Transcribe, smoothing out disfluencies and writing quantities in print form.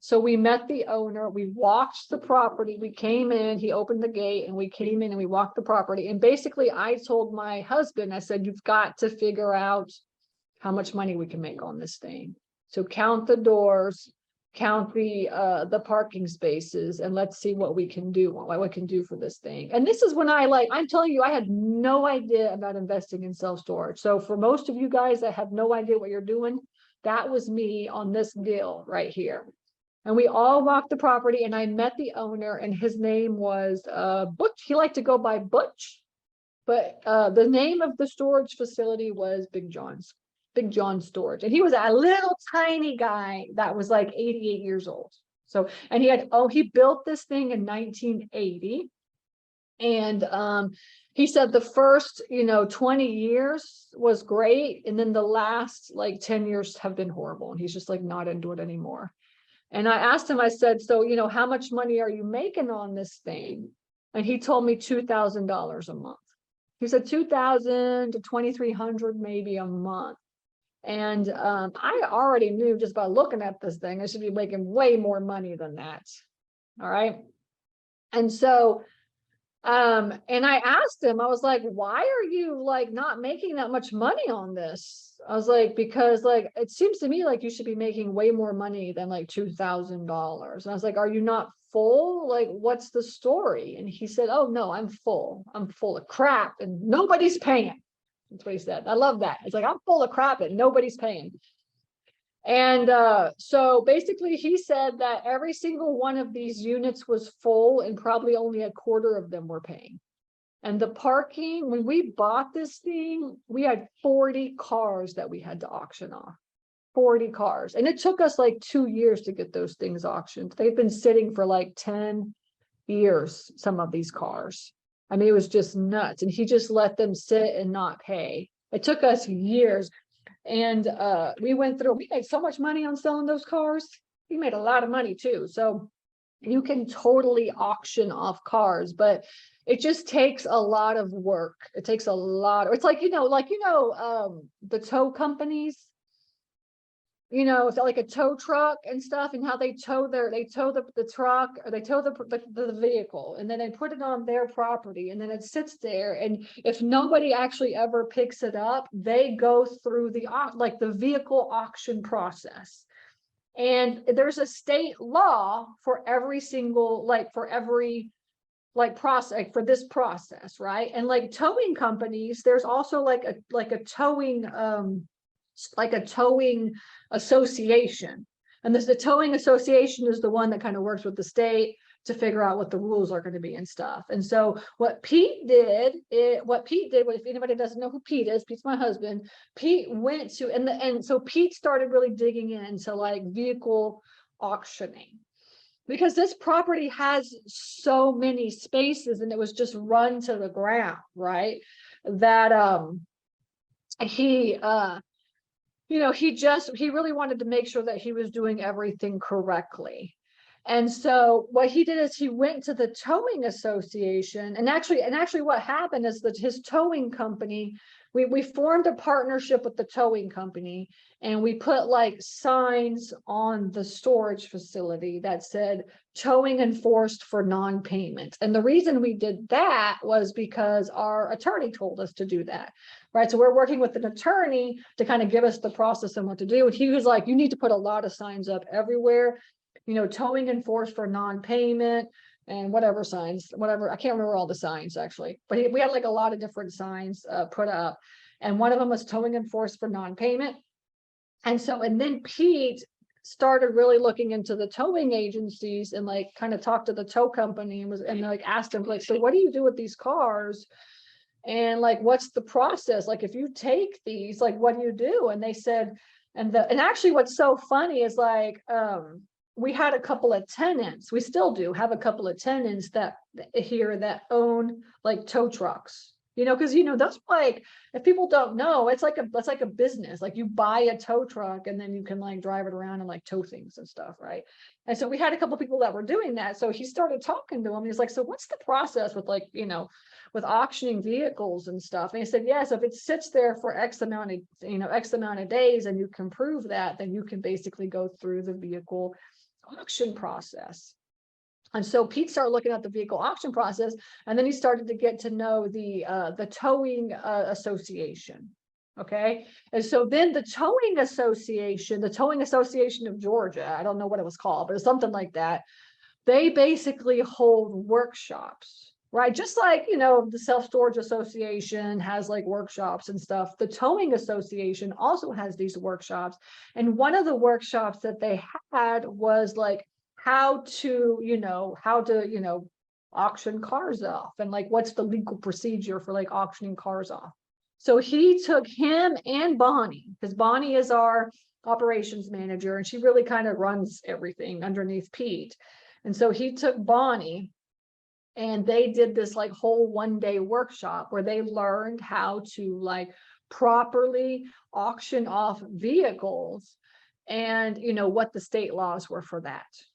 So we met the owner, we walked the property, we came in, he opened the gate and we came in and we walked the property. And basically I told my husband, I said, you've got to figure out how much money we can make on this thing. So count the doors, count the parking spaces, and let's see what we can do, what we can do for this thing. And this is when I'm telling you, I had no idea about investing in self-storage. So for most of you guys that have no idea what you're doing, that was me on this deal right here. And we all walked the property and I met the owner and his name was Butch. He liked to go by Butch, but the name of the storage facility was Big John's Storage. And he was a little tiny guy that was like 88 years old. So, and he built this thing in 1980. And he said the first, 20 years was great. And then the last like 10 years have been horrible. And he's just like not into it anymore. And I asked him, I said, so, how much money are you making on this thing? And he told me $2,000 a month. He said 2,000 to 2,300 maybe a month. And I already knew just by looking at this thing, I should be making way more money than that. All right. And so, and I asked him, I was like, why are you like not making that much money on this? I was like, because like, it seems to me like you should be making way more money than like $2,000. And I was like, are you not full? Like, what's the story? And he said, oh no, I'm full of crap and nobody's paying. That's what he said. I love that. It's like, I'm full of crap and nobody's paying. And so basically he said that every single one of these units was full and probably only a quarter of them were paying. And the parking, when we bought this thing, we had 40 cars that we had to auction off. 40 cars. And it took us like 2 years to get those things auctioned. They've been sitting for like 10 years, some of these cars. I mean, it was just nuts. And he just let them sit and not pay. It took us years. And we made so much money on selling those cars. We made a lot of money too. So you can totally auction off cars, but it just takes a lot of work. It takes a lot. It's like, the tow companies, it's like a tow truck and stuff, and how they tow the truck, or they tow the vehicle, and then they put it on their property, and then it sits there. And if nobody actually ever picks it up, they go through the vehicle auction process. And there's a state law for every single, process, for this process, right? And like towing companies, there's also like a towing association. And the towing association is the one that kind of works with the state to figure out what the rules are going to be and stuff. And so what Pete did, if anybody doesn't know who Pete is, Pete's my husband. Pete went to, and so Pete started really digging into like vehicle auctioning, because this property has so many spaces and it was just run to the ground, right? That he really wanted to make sure that he was doing everything correctly. And so what he did is he went to the towing association, and actually what happened is that his towing company, we formed a partnership with the towing company, and we put like signs on the storage facility that said towing enforced for non-payment. And the reason we did that was because our attorney told us to do that, right? So we're working with an attorney to kind of give us the process and what to do. And he was like, you need to put a lot of signs up everywhere, towing enforced for non-payment, and whatever signs, I can't remember all the signs actually, but we had like a lot of different signs put up. And one of them was towing enforced for non-payment. And then Pete started really looking into the towing agencies and like kind of talked to the tow company and like asked them like, so what do you do with these cars? And like, what's the process? Like, if you take these, like, what do you do? And they said, and actually what's so funny is like, we had a couple of tenants, we still do have a couple of tenants that own like tow trucks, because that's like, if people don't know, it's like a business. Like you buy a tow truck and then you can like drive it around and like tow things and stuff, right? And so we had a couple of people that were doing that. So he started talking to him. He's like, so what's the process with like, with auctioning vehicles and stuff? And he said, yes, if it sits there for X amount of days and you can prove that, then you can basically go through the vehicle auction process. And so Pete started looking at the vehicle auction process, and then he started to get to know the towing association. Okay. And so then the towing association of Georgia, I don't know what it was called, but it's something like that. They basically hold workshops, right? Just like, the self-storage association has like workshops and stuff. The towing association also has these workshops. And one of the workshops that they had was like how to auction cars off, and like what's the legal procedure for like auctioning cars off. So he took him and Bonnie, because Bonnie is our operations manager and she really kind of runs everything underneath Pete. And so he took Bonnie and they did this like whole 1-day workshop where they learned how to like properly auction off vehicles, and what the state laws were for that.